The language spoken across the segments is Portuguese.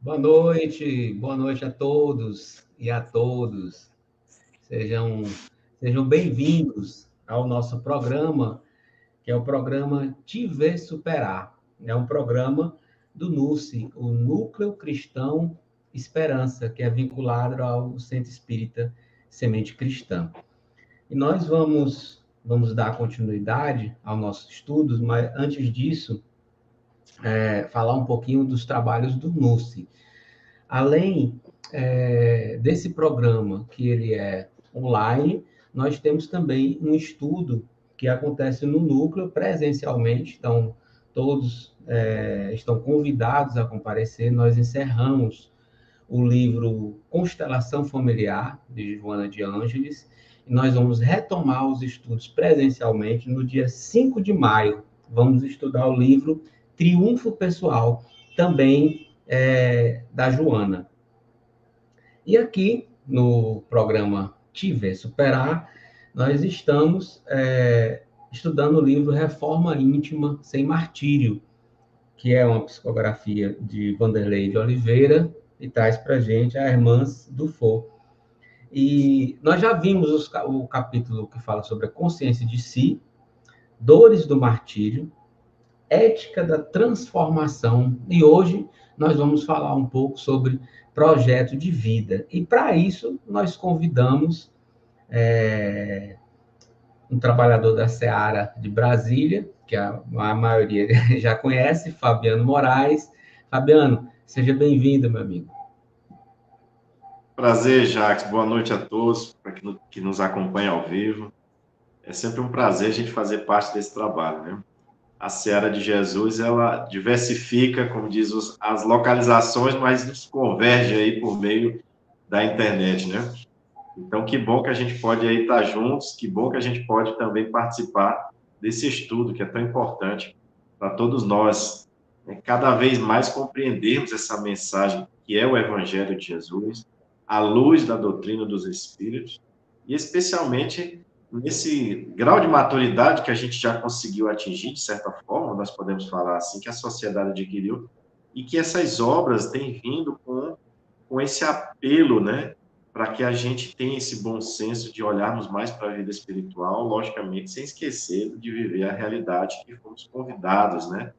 Boa noite a todos e a todos. Sejam, sejam bem-vindos ao nosso programa, que é o programa Te Ver Superar. É um programa do NUSE, o Núcleo Cristão Esperança, que é vinculado ao Centro Espírita Semente Cristã. E nós vamos dar continuidade aos nossos estudos, mas antes disso, falar um pouquinho dos trabalhos do NUSE. Além desse programa, que ele é online, nós temos também um estudo que acontece no núcleo presencialmente, então todos estão convidados a comparecer. Nós encerramos o livro Constelação Familiar, de Joana de Ângeles, e nós vamos retomar os estudos presencialmente no dia 5 de maio. Vamos estudar o livro Triunfo Pessoal, também da Joana. E aqui, no programa Te Ver Superar, nós estamos estudando o livro Reforma Íntima Sem Martírio, que é uma psicografia de Vanderlei de Oliveira, e traz para a gente a Hermance Dufour. E nós já vimos o capítulo que fala sobre a consciência de si, dores do martírio, ética da transformação, e hoje nós vamos falar um pouco sobre projeto de vida. E para isso nós convidamos um trabalhador da Seara de Brasília, que a maioria já conhece, Fabiano Moraes. Fabiano, seja bem-vindo, meu amigo. Prazer, Jacques. Boa noite a todos que nos acompanham ao vivo. É sempre um prazer a gente fazer parte desse trabalho, né? A Seara de Jesus, ela diversifica, como diz, as localizações, mas nos converge aí por meio da internet, né? Então, que bom que a gente pode aí estar juntos, que bom que a gente pode também participar desse estudo que é tão importante para todos nós, né? Cada vez mais compreendermos essa mensagem que é o Evangelho de Jesus, à luz da doutrina dos Espíritos, e especialmente nesse grau de maturidade que a gente já conseguiu atingir, de certa forma, nós podemos falar assim, que a sociedade adquiriu, e que essas obras têm vindo com esse apelo, né, para que a gente tenha esse bom senso de olharmos mais para a vida espiritual, logicamente, sem esquecer de viver a realidade que fomos convidados, né?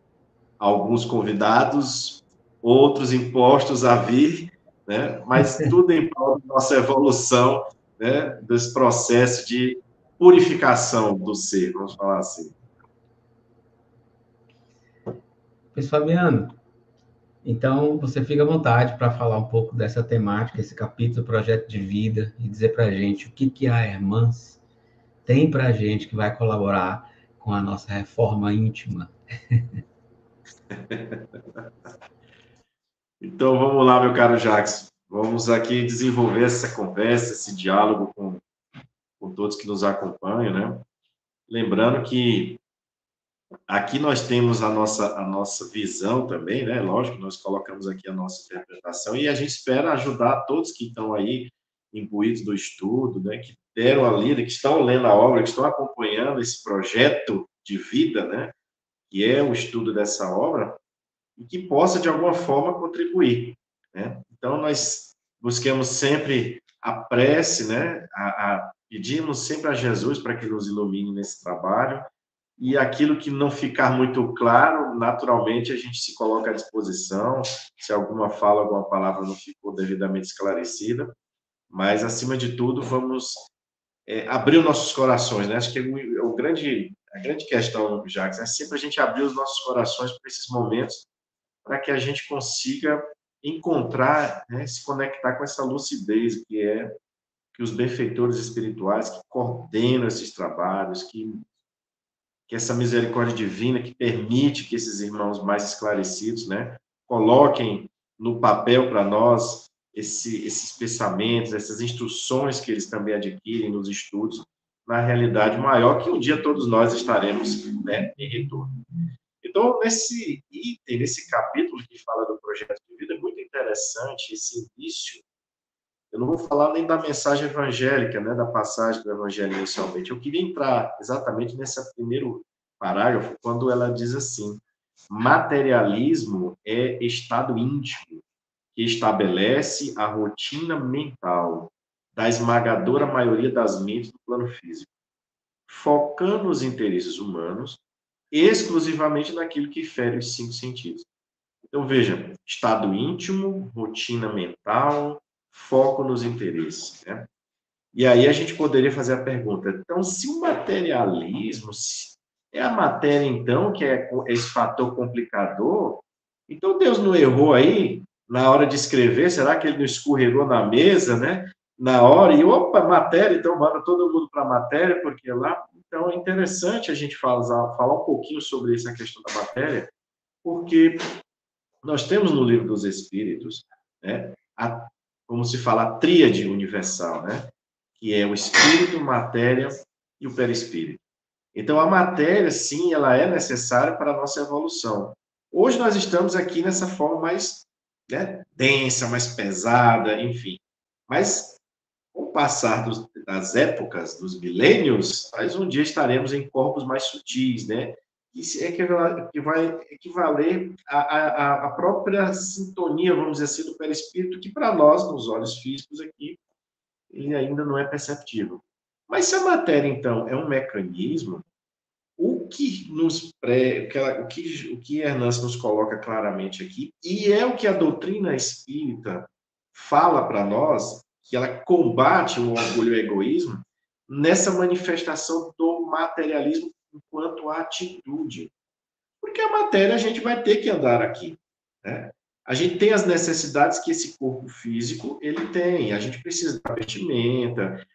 Alguns convidados, outros impostos a vir, né? Mas tudo em prol da nossa evolução, né? Desse processo de purificação do ser, vamos falar assim. Pois, Fabiano, então você fica à vontade para falar um pouco dessa temática, esse capítulo, projeto de vida, e dizer para a gente o que a Hermance tem para a gente que vai colaborar com a nossa reforma íntima. Então, vamos lá, meu caro Jacques. Vamos aqui desenvolver essa conversa, esse diálogo com todos que nos acompanham, né? Lembrando que aqui nós temos a nossa visão também, né? Lógico, nós colocamos aqui a nossa interpretação e a gente espera ajudar todos que estão aí imbuídos do estudo, né? Que deram a lida, que estão lendo a obra, que estão acompanhando esse projeto de vida, né? Que é o estudo dessa obra e que possa, de alguma forma, contribuir, né? Então, nós busquemos sempre a prece, né? Pedimos sempre a Jesus para que nos ilumine nesse trabalho, e aquilo que não ficar muito claro, naturalmente a gente se coloca à disposição, se alguma fala, alguma palavra não ficou devidamente esclarecida, mas, acima de tudo, vamos abrir os nossos corações, né? Acho que a grande questão, Jacques, é sempre a gente abrir os nossos corações para esses momentos, para que a gente consiga encontrar, né, se conectar com essa lucidez que os benfeitores espirituais que coordenam esses trabalhos, que essa misericórdia divina que permite que esses irmãos mais esclarecidos, né, coloquem no papel para nós esses pensamentos, essas instruções que eles também adquirem nos estudos, na realidade maior que um dia todos nós estaremos, né, em retorno. Então, nesse item, nesse capítulo que fala do projeto de vida, é muito interessante esse início. Eu não vou falar nem da mensagem evangélica, né, da passagem do evangelho inicialmente. Eu queria entrar exatamente nesse primeiro parágrafo, quando ela diz assim: materialismo é estado íntimo, que estabelece a rotina mental da esmagadora maioria das mentes do plano físico, focando os interesses humanos exclusivamente naquilo que fere os 5 sentidos. Então, veja, estado íntimo, rotina mental, foco nos interesses, né? E aí a gente poderia fazer a pergunta, então, se o materialismo é a matéria, então, que é esse fator complicador, então Deus não errou aí na hora de escrever? Será que ele não escorregou na mesa, né? Na hora, e opa, matéria, então manda todo mundo para a matéria, porque lá... Então é interessante a gente falar um pouquinho sobre essa questão da matéria, porque nós temos no Livro dos Espíritos, né, como se fala, a tríade universal, né, que é o espírito, matéria e o perispírito. Então, a matéria, sim, ela é necessária para a nossa evolução. Hoje nós estamos aqui nessa forma mais, né, densa, mais pesada, enfim. Mas, com o passar das épocas, dos milênios, nós um dia estaremos em corpos mais sutis, né? Isso é que vai equivaler à própria sintonia, vamos dizer assim, do perispírito, que para nós, nos olhos físicos aqui, ele ainda não é perceptível. Mas se a matéria, então, é um mecanismo, o que Hernandes nos coloca claramente aqui, e é o que a doutrina espírita fala para nós, que ela combate o orgulho e o egoísmo, nessa manifestação do materialismo enquanto atitude. Porque a matéria a gente vai ter que andar aqui, né? A gente tem as necessidades que esse corpo físico ele tem. A gente precisa da vestimenta.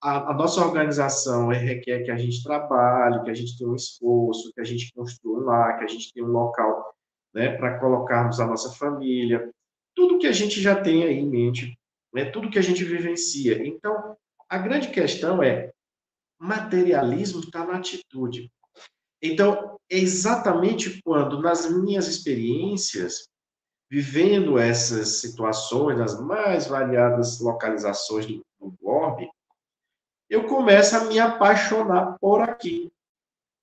A nossa organização requer que a gente trabalhe, que a gente tenha um esforço, que a gente construa um lar, que a gente tenha um local, né, para colocarmos a nossa família. Tudo que a gente já tem aí em mente, né, tudo que a gente vivencia. Então, a grande questão é, materialismo está na atitude. Então, é exatamente quando, nas minhas experiências, vivendo essas situações, nas mais variadas localizações do orbe, eu começo a me apaixonar por aqui.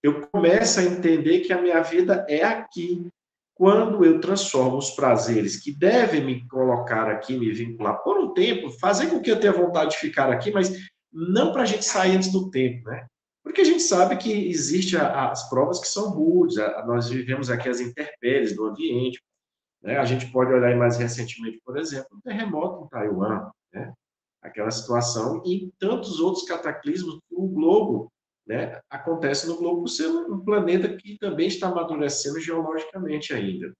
Eu começo a entender que a minha vida é aqui. Quando eu transformo os prazeres que devem me colocar aqui, me vincular por um tempo, fazer com que eu tenha vontade de ficar aqui, mas não para a gente sair antes do tempo, né? Porque a gente sabe que existem as provas que são rudes, nós vivemos aqui as intempéries do ambiente, né? A gente pode olhar aí mais recentemente, por exemplo, o terremoto em Taiwan, né? Aquela situação e tantos outros cataclismos que o globo, né, acontece no globo por ser um planeta que também está amadurecendo geologicamente ainda.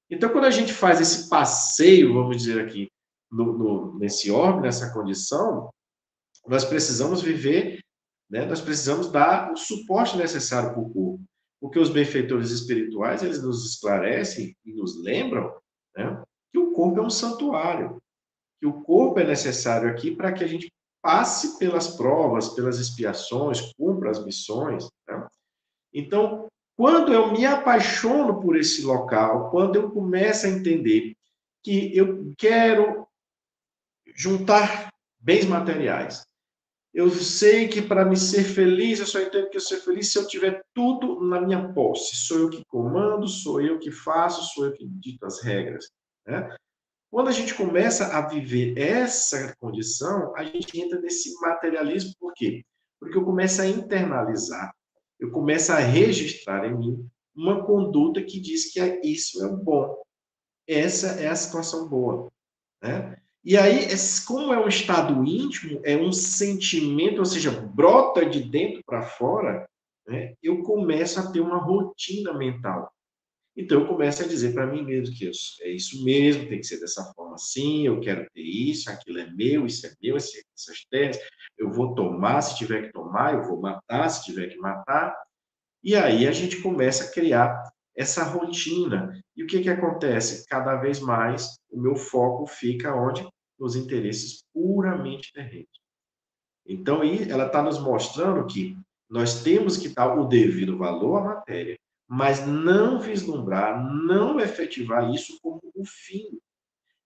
Então, quando a gente faz esse passeio, vamos dizer aqui, nesse orbe, nessa condição, nós precisamos viver, né, nós precisamos dar o suporte necessário para o corpo. Porque os benfeitores espirituais, eles nos esclarecem e nos lembram, né, que o corpo é um santuário, que o corpo é necessário aqui para que a gente passe pelas provas, pelas expiações, cumpra as missões, né? Então, quando eu me apaixono por esse local, quando eu começo a entender que eu quero juntar bens materiais, eu sei que para me ser feliz, eu só entendo que eu ser feliz se eu tiver tudo na minha posse. Sou eu que comando, sou eu que faço, sou eu que dito as regras, né? Quando a gente começa a viver essa condição, a gente entra nesse materialismo, por quê? Porque eu começo a internalizar, eu começo a registrar em mim uma conduta que diz que isso é o bom, essa é a situação boa, né? E aí, como é um estado íntimo, é um sentimento, ou seja, brota de dentro para fora, né? Eu começo a ter uma rotina mental. Então, eu começo a dizer para mim mesmo que é isso mesmo, tem que ser dessa forma assim, eu quero ter isso, aquilo é meu, essas terras, eu vou tomar se tiver que tomar, eu vou matar se tiver que matar. E aí a gente começa a criar essa rotina. E o que acontece? Cada vez mais o meu foco fica onde? Nos interesses puramente terrenos. Então, aí ela está nos mostrando que nós temos que dar o devido valor à matéria, mas não vislumbrar, não efetivar isso como o fim.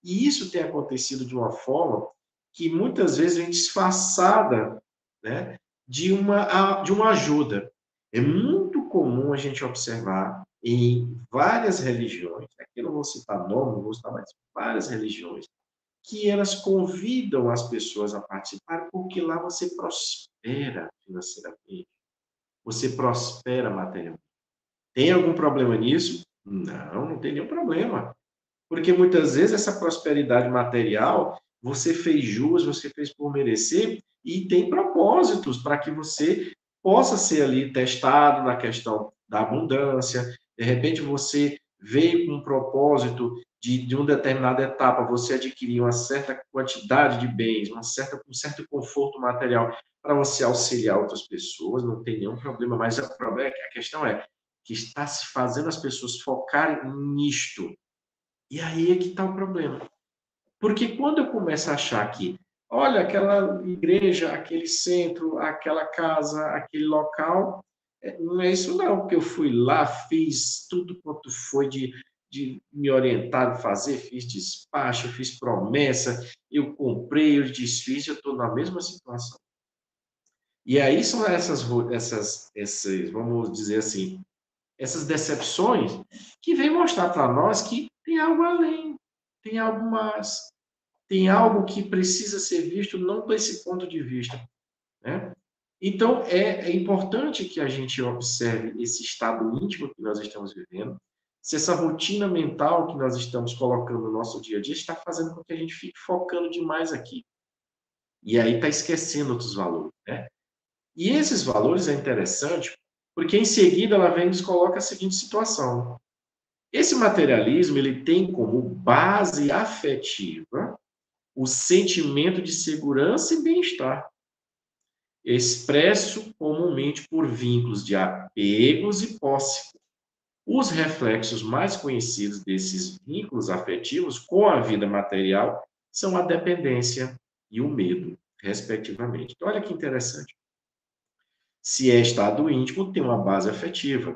E isso tem acontecido de uma forma que muitas vezes vem disfarçada, né, de uma ajuda. É muito comum a gente observar em várias religiões, aqui eu não vou citar nome, não vou citar mais, várias religiões, que elas convidam as pessoas a participar, porque lá você prospera financeiramente, você prospera materialmente. Tem algum problema nisso? Não, não tem nenhum problema. Porque muitas vezes essa prosperidade material, você fez jus, você fez por merecer, e tem propósitos para que você possa ser ali testado na questão da abundância. De repente você veio com um propósito de uma determinada etapa, você adquirir uma certa quantidade de bens, um certo conforto material para você auxiliar outras pessoas, não tem nenhum problema, mas o problema, a questão é que está se fazendo as pessoas focarem nisto. E aí é que está o problema. Porque quando eu começo a achar que, olha, aquela igreja, aquele centro, aquela casa, aquele local, não é isso não, porque eu fui lá, fiz tudo quanto foi de me orientar a fazer, fiz despacho, fiz promessa, eu comprei, eu desfiz, eu estou na mesma situação. E aí são essas, vamos dizer assim, essas decepções que vêm mostrar para nós que tem algo além, tem algo mais, tem algo que precisa ser visto não desse ponto de vista, né? Então, é importante que a gente observe esse estado íntimo que nós estamos vivendo, se essa rotina mental que nós estamos colocando no nosso dia a dia está fazendo com que a gente fique focando demais aqui. E aí está esquecendo outros valores, né? E esses valores é interessante, porque em seguida ela vem e nos coloca a seguinte situação. Esse materialismo ele tem como base afetiva o sentimento de segurança e bem-estar, expresso comumente por vínculos de apegos e posse. Os reflexos mais conhecidos desses vínculos afetivos com a vida material são a dependência e o medo, respectivamente. Então, olha que interessante. Se é estado íntimo, tem uma base afetiva.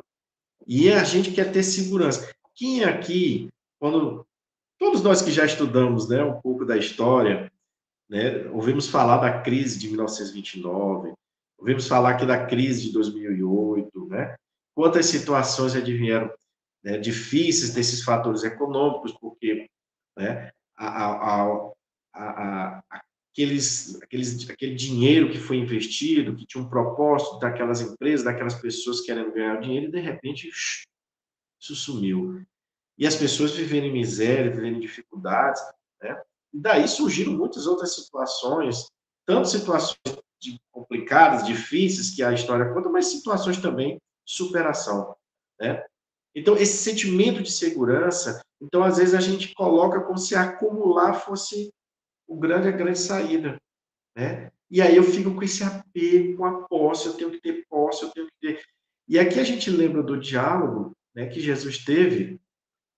E a gente quer ter segurança. Quem aqui, quando todos nós que já estudamos, né, um pouco da história, né, ouvimos falar da crise de 1929, ouvimos falar aqui da crise de 2008, né? Quantas situações advieram, né, difíceis desses fatores econômicos, porque, né, aquele dinheiro que foi investido, que tinha um propósito daquelas empresas, daquelas pessoas querendo ganhar dinheiro, e de repente isso sumiu. E as pessoas vivendo em miséria, vivendo em dificuldades, né? E daí surgiram muitas outras situações, tanto situações complicadas, difíceis, que a história conta, mas situações também de superação, né? Então, esse sentimento de segurança, então, às vezes, a gente coloca como se acumular fosse a grande saída, né? E aí eu fico com esse apego, com a posse, eu tenho que ter posse, eu tenho que ter... E aqui a gente lembra do diálogo, né, que Jesus teve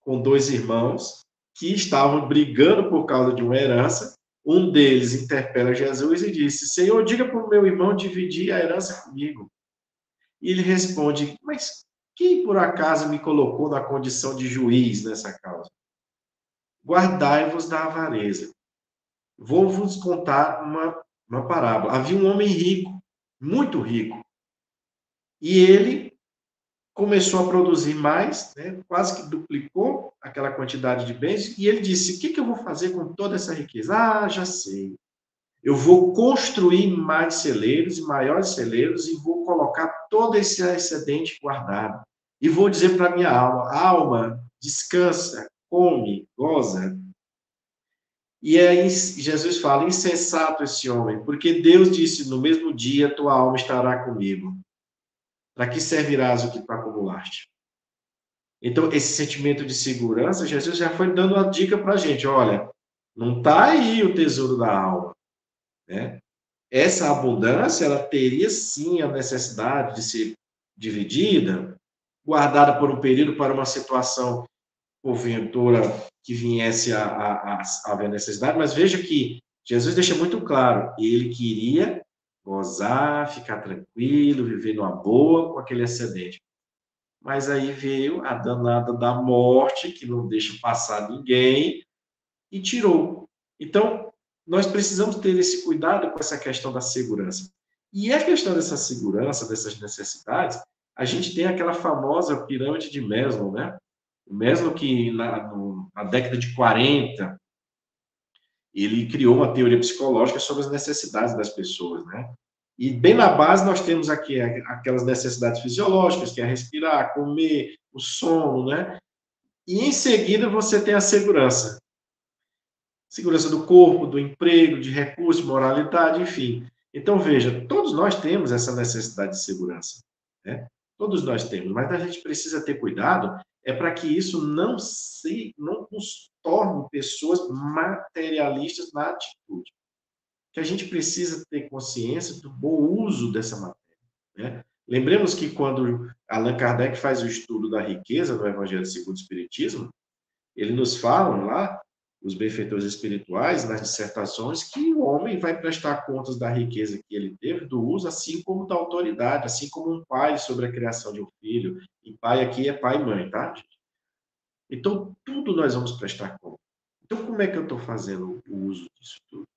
com dois irmãos que estavam brigando por causa de uma herança. Um deles interpela Jesus e disse: Senhor, diga para o meu irmão dividir a herança comigo. E ele responde: Mas quem por acaso me colocou na condição de juiz nessa causa? Guardai-vos da avareza. Vou vos contar uma parábola. Havia um homem rico, muito rico, e ele começou a produzir mais, né, quase que duplicou aquela quantidade de bens, e ele disse: O que eu vou fazer com toda essa riqueza? Ah, já sei. Eu vou construir mais celeiros e maiores celeiros e vou colocar todo esse excedente guardado. E vou dizer para minha alma: alma, descansa, come, goza. E aí Jesus fala: insensato esse homem, porque Deus disse: no mesmo dia tua alma estará comigo. Para que servirás o que tu acumulaste? Então, esse sentimento de segurança, Jesus já foi dando uma dica para a gente: olha, não está aí o tesouro da alma, né? Essa abundância, ela teria sim a necessidade de ser dividida, guardada por um período para uma situação, porventura, que viesse a haver necessidade, mas veja que Jesus deixa muito claro, ele queria gozar, ficar tranquilo, viver numa boa com aquele excedente. Mas aí veio a danada da morte, que não deixa passar ninguém, e tirou. Então, nós precisamos ter esse cuidado com essa questão da segurança. E a questão dessa segurança, dessas necessidades, a gente tem aquela famosa pirâmide de Maslow, né? O Maslow que na década de 40, ele criou uma teoria psicológica sobre as necessidades das pessoas, né? E bem na base nós temos aqui aquelas necessidades fisiológicas, que é respirar, comer, o sono, né? E em seguida você tem a segurança. Segurança do corpo, do emprego, de recursos, moralidade, enfim. Então, veja, todos nós temos essa necessidade de segurança, né? Todos nós temos, mas a gente precisa ter cuidado para que isso não nos torne pessoas materialistas na atitude. Que a gente precisa ter consciência do bom uso dessa matéria, né? Lembremos que quando Allan Kardec faz o estudo da riqueza no Evangelho segundo o Espiritismo, ele nos fala lá, os benfeitores espirituais, nas dissertações, que o homem vai prestar contas da riqueza que ele teve, do uso, assim como da autoridade, assim como um pai sobre a criação de um filho. E pai aqui é pai e mãe, tá? Então, tudo nós vamos prestar conta. Então, como é que eu estou fazendo o uso disso tudo?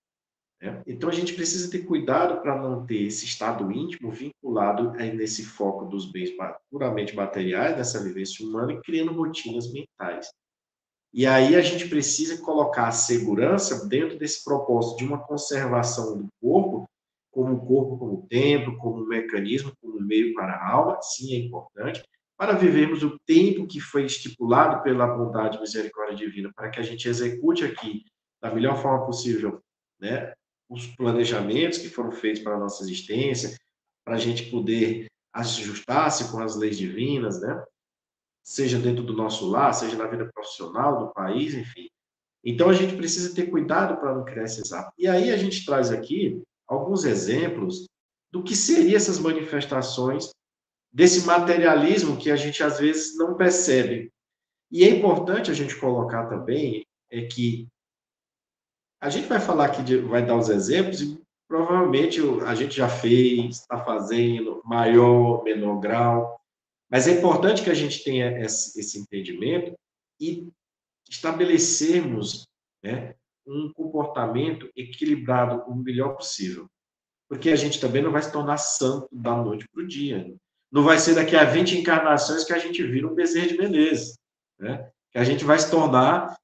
Então, a gente precisa ter cuidado para não ter esse estado íntimo vinculado nesse foco dos bens puramente materiais, dessa vivência humana, e criando rotinas mentais. E aí a gente precisa colocar a segurança dentro desse propósito de uma conservação do corpo, como templo, como mecanismo, como meio para a alma, sim, é importante, para vivermos o tempo que foi estipulado pela bondade e misericórdia divina, para que a gente execute aqui da melhor forma possível, né, os planejamentos que foram feitos para a nossa existência, para a gente poder ajustar-se com as leis divinas, né? Seja dentro do nosso lar, seja na vida profissional do país, enfim. Então, a gente precisa ter cuidado para não criar esses hábitos. E aí a gente traz aqui alguns exemplos do que seriam essas manifestações desse materialismo que a gente, às vezes, não percebe. E é importante a gente colocar também que a gente vai falar aqui, vai dar os exemplos, e provavelmente a gente já fez, está fazendo, maior, menor grau, mas é importante que a gente tenha esse entendimento e estabelecermos, né, um comportamento equilibrado o melhor possível. Porque a gente também não vai se tornar santo da noite para o dia. Não vai ser daqui a 20 encarnações que a gente vira um Bezerra de Menezes, né? Que a gente vai se tornar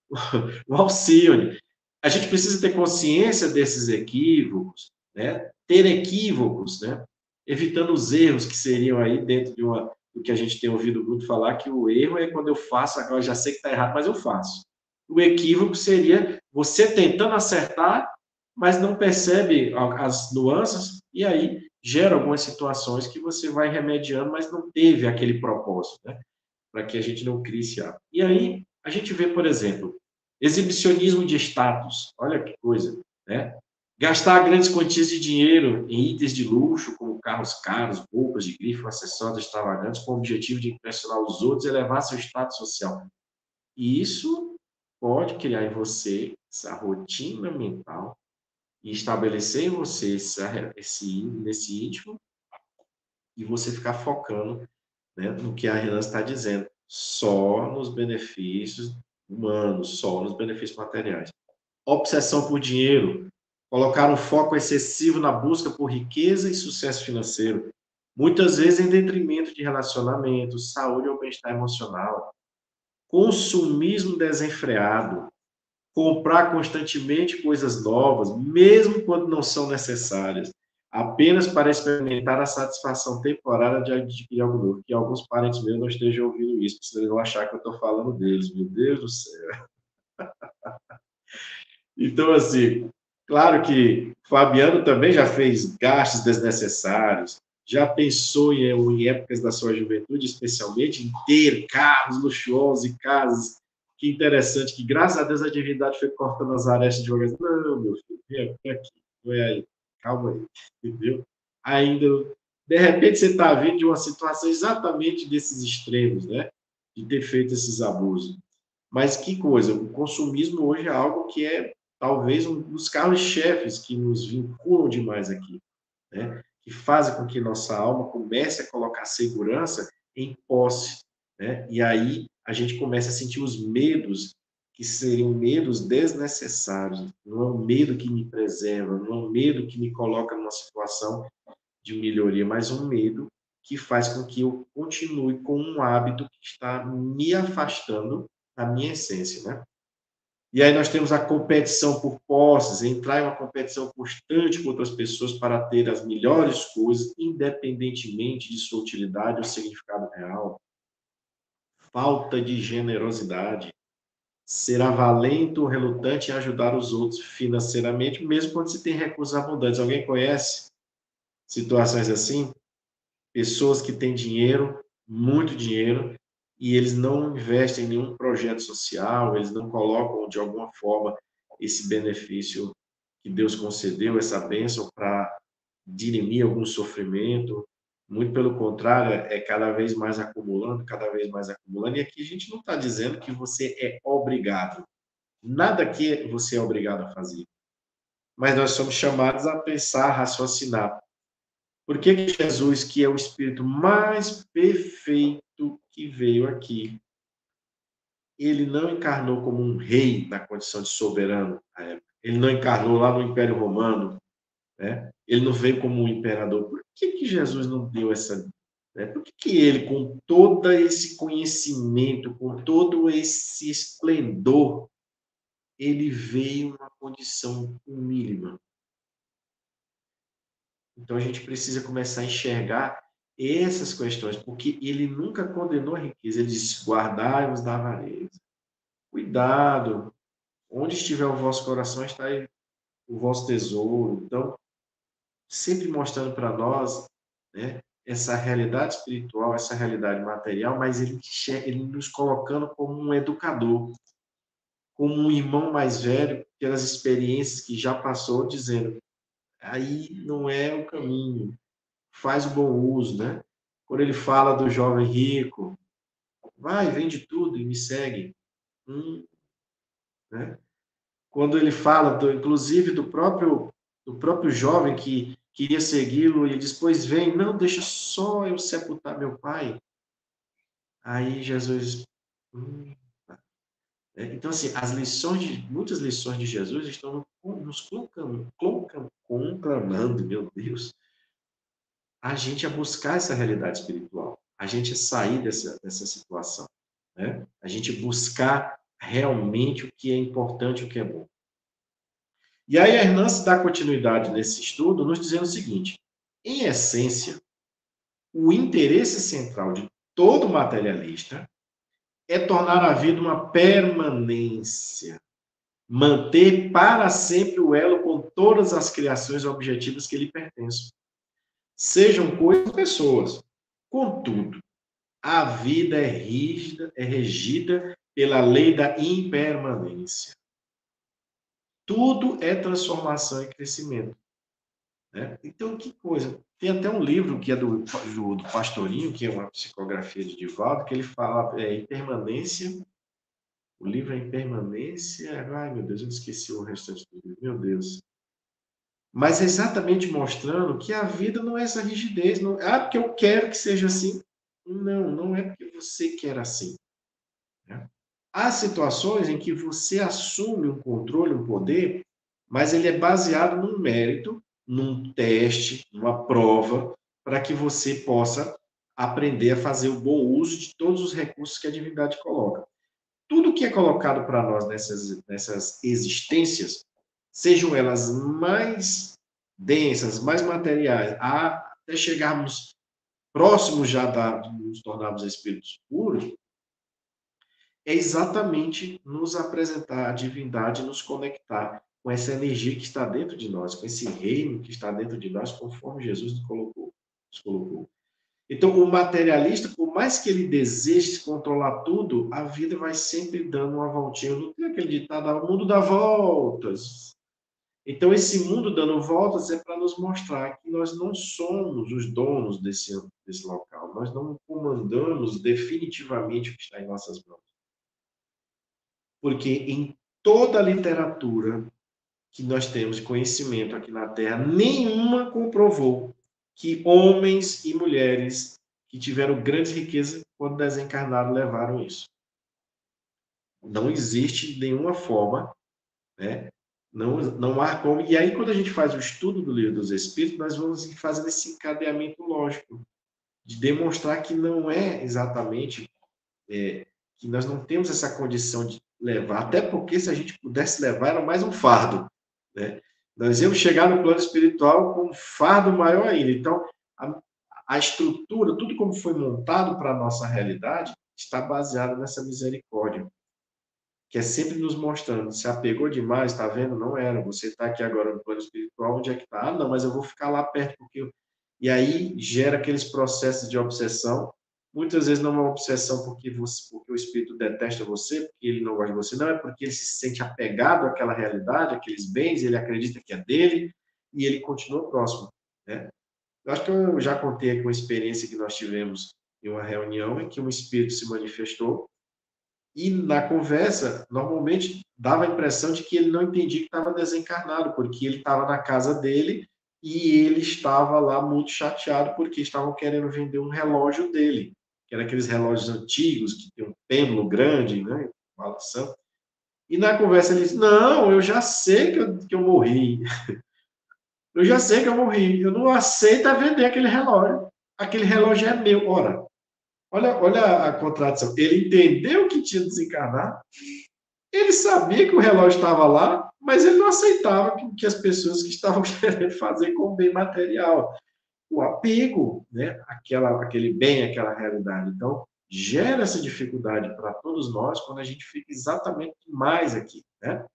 um Alcione. A gente precisa ter consciência desses equívocos, né? Ter equívocos, né? Evitando os erros que seriam aí dentro do que a gente tem ouvido muito falar, que o erro é quando eu faço, agora eu já sei que está errado, mas eu faço. O equívoco seria você tentando acertar, mas não percebe as nuances, e aí gera algumas situações que você vai remediando, mas não teve aquele propósito, né? Para que a gente não crie esse hábito. E aí a gente vê, por exemplo, exibicionismo de status. Olha que coisa, né? Gastar grandes quantias de dinheiro em itens de luxo, como carros caros, roupas de grife, acessórios extravagantes, com o objetivo de impressionar os outros e elevar seu status social. E isso pode criar em você essa rotina mental e estabelecer em você nesse íntimo e você ficar focando, né, no que a Renan está dizendo, só nos benefícios humanos, só nos benefícios materiais. Obsessão por dinheiro, colocar um foco excessivo na busca por riqueza e sucesso financeiro, muitas vezes em detrimento de relacionamento, saúde ou bem-estar emocional. Consumismo desenfreado, comprar constantemente coisas novas, mesmo quando não são necessárias, apenas para experimentar a satisfação temporária de adquirir algo novo. Que alguns parentes meus não estejam ouvindo isso, senão eles vão achar que eu estou falando deles. Meu Deus do céu. Então, assim, claro que Fabiano também já fez gastos desnecessários, já pensou em épocas da sua juventude, especialmente, em ter carros luxuosos e casas. Que interessante, que graças a Deus a divindade foi cortando as arestas devagar. Não, meu filho, vem aqui, vem aí, calma aí, entendeu? Ainda, de repente, você está vindo de uma situação exatamente desses extremos, né? De ter feito esses abusos. Mas que coisa, o consumismo hoje é algo que é talvez um dos carros-chefes que nos vinculam demais aqui, né? Que fazem com que nossa alma comece a colocar segurança em posse, né? E aí a gente começa a sentir os medos que seriam medos desnecessários. Não é um medo que me preserva, não é um medo que me coloca numa situação de melhoria, mas um medo que faz com que eu continue com um hábito que está me afastando da minha essência, né? E aí nós temos a competição por posses, entrar em uma competição constante com outras pessoas para ter as melhores coisas, independentemente de sua utilidade ou significado real. Falta de generosidade. Ser avalento ou relutante em ajudar os outros financeiramente, mesmo quando se tem recursos abundantes. Alguém conhece situações assim? Pessoas que têm dinheiro, muito dinheiro, e eles não investem em nenhum projeto social, eles não colocam de alguma forma esse benefício que Deus concedeu, essa bênção para dirimir algum sofrimento. Muito pelo contrário, é cada vez mais acumulando. E aqui a gente não está dizendo que você é obrigado. Nada que você é obrigado a fazer. Mas nós somos chamados a pensar, a raciocinar. Por que que Jesus, que é o Espírito mais perfeito que veio aqui, ele não encarnou como um rei na condição de soberano à época? Ele não encarnou lá no Império Romano, né? Ele não veio como um imperador. Por que que Jesus não deu essa... Né? Por que que ele, com todo esse conhecimento, com todo esse esplendor, ele veio numa condição humílima? Então a gente precisa começar a enxergar essas questões, porque ele nunca condenou a riqueza. Ele disse: guardai-vos da avareza. Cuidado, onde estiver o vosso coração, está aí o vosso tesouro. Então, sempre mostrando para nós, né, essa realidade espiritual, essa realidade material, mas ele nos colocando como um educador, como um irmão mais velho, pelas experiências que já passou, dizendo: aí não é o caminho, faz o bom uso, né? Quando ele fala do jovem rico, vai, vende tudo e me segue. Né? Quando ele fala, inclusive, do próprio jovem que queria segui-lo, e diz: pois vem, não, deixa só eu sepultar meu pai. Aí Jesus... tá. Então, assim, muitas lições de Jesus estão nos conclamando, meu Deus, a gente a buscar essa realidade espiritual, a gente a sair dessa situação, né? A gente buscar realmente o que é importante, o que é bom. E aí a Hernandes dá continuidade nesse estudo, nos dizendo o seguinte: em essência, o interesse central de todo materialista é tornar a vida uma permanência, manter para sempre o elo com todas as criações objetivas que lhe pertencem, sejam coisas ou pessoas. Contudo, a vida é rígida, é regida pela lei da impermanência. Tudo é transformação e crescimento. Né? Então, que coisa. Tem até um livro que é do Pastorinho, que é uma psicografia de Divaldo, que ele fala impermanência. O livro é Impermanência. Ai, meu Deus, eu esqueci o restante do livro. Meu Deus. Mas é exatamente mostrando que a vida não é essa rigidez. Não, porque eu quero que seja assim. Não, não é porque você quer assim. Né? Há situações em que você assume um controle, um poder, mas ele é baseado num mérito, num teste, numa prova, para que você possa aprender a fazer o bom uso de todos os recursos que a divindade coloca. Tudo que é colocado para nós nessas existências, sejam elas mais densas, mais materiais, até chegarmos próximos já de nos tornarmos espíritos puros, é exatamente nos apresentar a divindade, nos conectar com essa energia que está dentro de nós, com esse reino que está dentro de nós, conforme Jesus nos colocou. Então, o materialista, por mais que ele deseje controlar tudo, a vida vai sempre dando uma voltinha. Não tem aquele ditado: o mundo dá voltas. Então, esse mundo dando voltas é para nos mostrar que nós não somos os donos desse local. Nós não comandamos definitivamente o que está em nossas mãos. Porque em toda a literatura que nós temos de conhecimento aqui na Terra, nenhuma comprovou que homens e mulheres que tiveram grandes riquezas, quando desencarnaram, levaram isso. Não existe nenhuma forma, né? Não há como. E aí, quando a gente faz o estudo do Livro dos Espíritos, nós vamos fazendo esse encadeamento lógico. de demonstrar que não é exatamente, que nós não temos essa condição de levar, até porque se a gente pudesse levar, era mais um fardo, né? Nós íamos chegar no plano espiritual com um fardo maior ainda. Então, a estrutura, tudo como foi montado para a nossa realidade, está baseado nessa misericórdia, que é sempre nos mostrando, se apegou demais, está vendo? Não era, você está aqui agora no plano espiritual, onde é que está? Ah, não, mas eu vou ficar lá perto, porque... E aí gera aqueles processos de obsessão, muitas vezes não é uma obsessão porque o espírito detesta você, porque ele não gosta de você, não, é porque ele se sente apegado àquela realidade, àqueles bens, ele acredita que é dele, e ele continua próximo, né? Eu acho que eu já contei aqui uma experiência que nós tivemos em uma reunião em que um espírito se manifestou e na conversa, normalmente dava a impressão de que ele não entendia que estava desencarnado, porque ele estava na casa dele e ele estava lá muito chateado porque estavam querendo vender um relógio dele, que era aqueles relógios antigos que tem um pêndulo grande, né, balançando. E na conversa ele disse: "Não, eu já sei que eu morri. Eu já sei que eu morri. Eu não aceito vender aquele relógio. Aquele relógio é meu." Ora, olha a contradição. Ele entendeu que tinha desencarnado, ele sabia que o relógio estava lá, mas ele não aceitava que as pessoas que estavam querendo fazer com o bem material. O apego, né? Aquele bem, aquela realidade. Então, gera essa dificuldade para todos nós quando a gente fica exatamente mais aqui, né?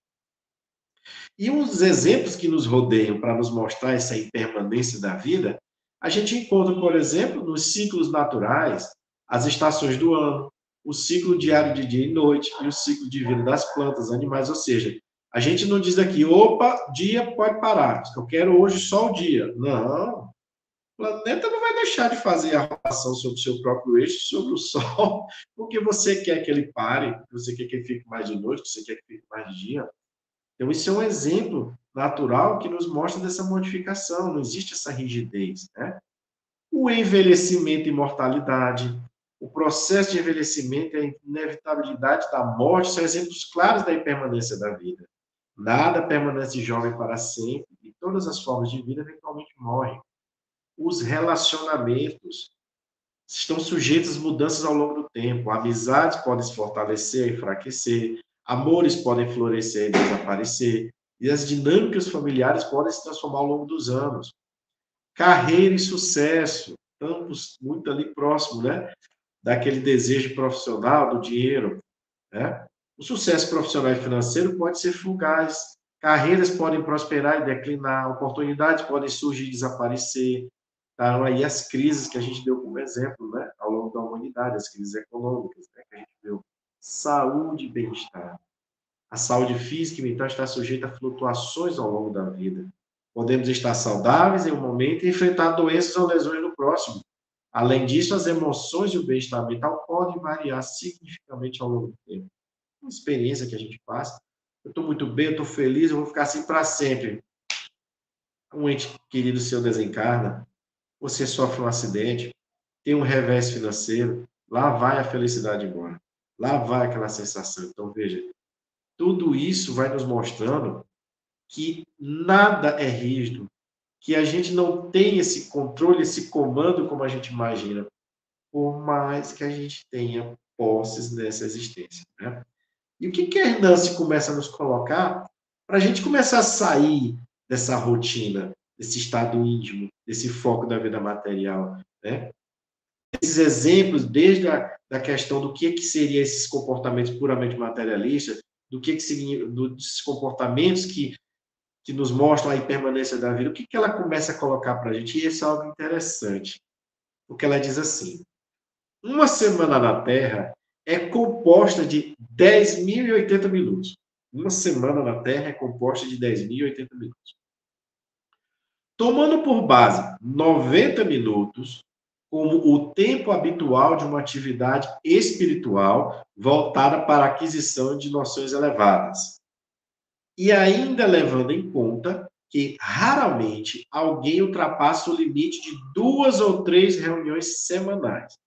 E um dos exemplos que nos rodeiam para nos mostrar essa impermanência da vida, a gente encontra, por exemplo, nos ciclos naturais, as estações do ano, o ciclo diário de dia e noite e o ciclo de vida das plantas, animais, ou seja, a gente não diz aqui, opa, dia pode parar, eu quero hoje só o dia. Não, o planeta não vai deixar de fazer a rotação sobre o seu próprio eixo, sobre o Sol, porque você quer que ele pare, você quer que ele fique mais de noite, você quer que fique mais de dia. Então, isso é um exemplo natural que nos mostra dessa modificação, não existe essa rigidez, né? O envelhecimento e mortalidade, o processo de envelhecimento e a inevitabilidade da morte são exemplos claros da impermanência da vida. Nada permanece jovem para sempre e todas as formas de vida eventualmente morrem. Os relacionamentos estão sujeitos às mudanças ao longo do tempo. Amizades podem se fortalecer, enfraquecer, amores podem florescer e desaparecer, e as dinâmicas familiares podem se transformar ao longo dos anos. Carreira e sucesso, ambos muito ali próximo, né? Daquele desejo profissional, do dinheiro, né? O sucesso profissional e financeiro pode ser fugaz, carreiras podem prosperar e declinar, oportunidades podem surgir e desaparecer. Tá? Aí as crises que a gente deu como exemplo, né? Ao longo da humanidade, as crises econômicas, né? Que a gente viu. Saúde e bem-estar. A saúde física e mental está sujeita a flutuações ao longo da vida. Podemos estar saudáveis em um momento e enfrentar doenças ou lesões no próximo. Além disso, as emoções e o bem-estar mental podem variar significativamente ao longo do tempo. Uma experiência que a gente passa. Eu estou muito bem, eu estou feliz, eu vou ficar assim para sempre. Um ente querido seu desencarna, você sofre um acidente, tem um revés financeiro, lá vai a felicidade embora. Lá vai aquela sensação. Então, veja, tudo isso vai nos mostrando que nada é rígido, que a gente não tem esse controle, esse comando como a gente imagina, por mais que a gente tenha posses nessa existência, né? E o que a Hernanci começa a nos colocar para a gente começar a sair dessa rotina, desse estado íntimo, desse foco da vida material, né? Esses exemplos, desde da questão do que seria esses comportamentos puramente materialistas, do que seria dos comportamentos que nos mostram a impermanência da vida, o que ela começa a colocar para a gente? E isso é algo interessante, porque ela diz assim: uma semana na Terra é composta de 10.080 minutos. Uma semana na Terra é composta de 10.080 minutos. Tomando por base 90 minutos como o tempo habitual de uma atividade espiritual voltada para a aquisição de noções elevadas. E ainda levando em conta que raramente alguém ultrapassa o limite de 2 ou 3 reuniões semanais.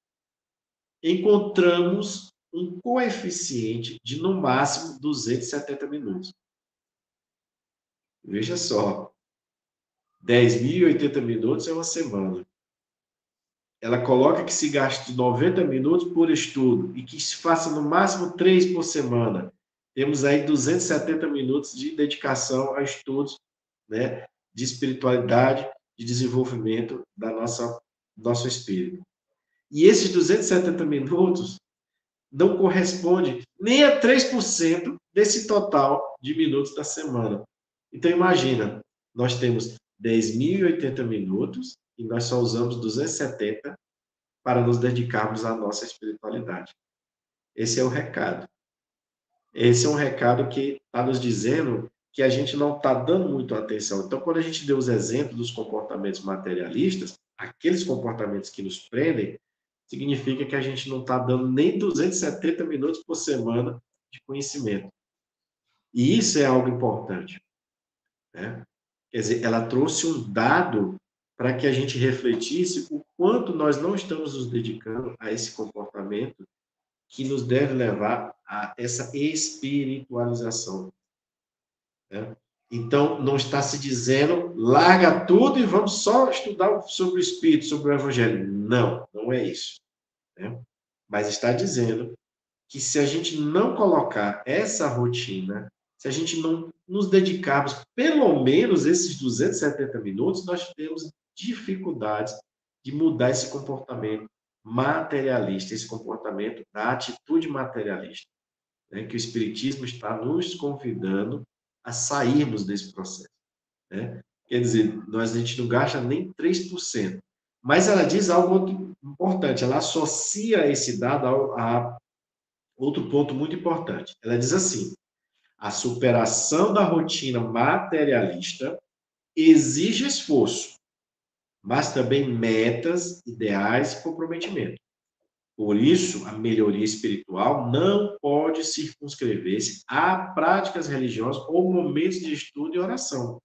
Encontramos um coeficiente de, no máximo, 270 minutos. Veja só, 10.080 minutos é uma semana. ela coloca que se gaste 90 minutos por estudo e que se faça no máximo 3 por semana. Temos aí 270 minutos de dedicação a estudos, né, de espiritualidade, de desenvolvimento da nosso espírito. E esses 270 minutos não corresponde nem a 3% desse total de minutos da semana. Então, imagina, nós temos 10.080 minutos e nós só usamos 270 para nos dedicarmos à nossa espiritualidade. Esse é o recado. Esse é um recado que está nos dizendo que a gente não está dando muito atenção. Então, quando a gente deu os exemplos dos comportamentos materialistas, aqueles comportamentos que nos prendem, significa que a gente não está dando nem 270 minutos por semana de conhecimento. E isso é algo importante, né? Quer dizer, ela trouxe um dado para que a gente refletisse o quanto nós não estamos nos dedicando a esse comportamento que nos deve levar a essa espiritualização, né? Então, não está se dizendo, larga tudo e vamos só estudar sobre o Espírito, sobre o Evangelho. Não, não é isso, né? Mas está dizendo que se a gente não colocar essa rotina, se a gente não nos dedicarmos pelo menos esses 270 minutos, nós temos dificuldades de mudar esse comportamento materialista, esse comportamento da atitude materialista, né, que o Espiritismo está nos convidando a sairmos desse processo, né? Quer dizer, a gente não gasta nem 3%. Mas ela diz algo muito importante, ela associa esse dado a outro ponto muito importante. Ela diz assim: a superação da rotina materialista exige esforço, mas também metas, ideais e comprometimento. Por isso, a melhoria espiritual não pode circunscrever-se a práticas religiosas ou momentos de estudo e oração.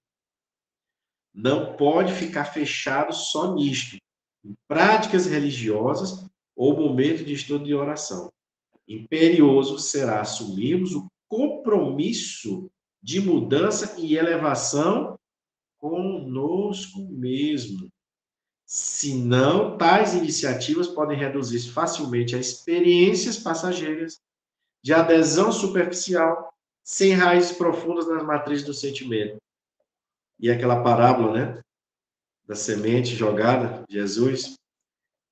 Não pode ficar fechado só nisto, em práticas religiosas ou momentos de estudo e oração. Imperioso será assumirmos o compromisso de mudança e elevação conosco mesmo. Senão, tais iniciativas podem reduzir facilmente a experiências passageiras de adesão superficial, sem raízes profundas nas matrizes do sentimento. E aquela parábola, né, da semente jogada, Jesus,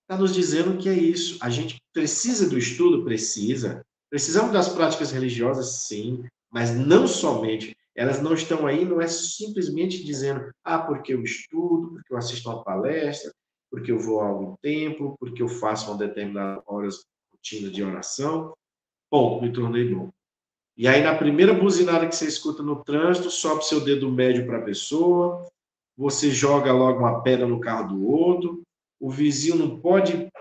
está nos dizendo que é isso. A gente precisa do estudo? Precisa. Precisamos das práticas religiosas? Sim. Mas não somente. Elas não estão aí, não é simplesmente dizendo, porque eu estudo, porque eu assisto uma palestra, porque eu vou a algum templo, porque eu faço uma determinada horas rotina de oração. Bom, me tornei bom. E aí, na primeira buzinada que você escuta no trânsito, sobe seu dedo médio para a pessoa, você joga logo uma pedra no carro do outro, o vizinho não pode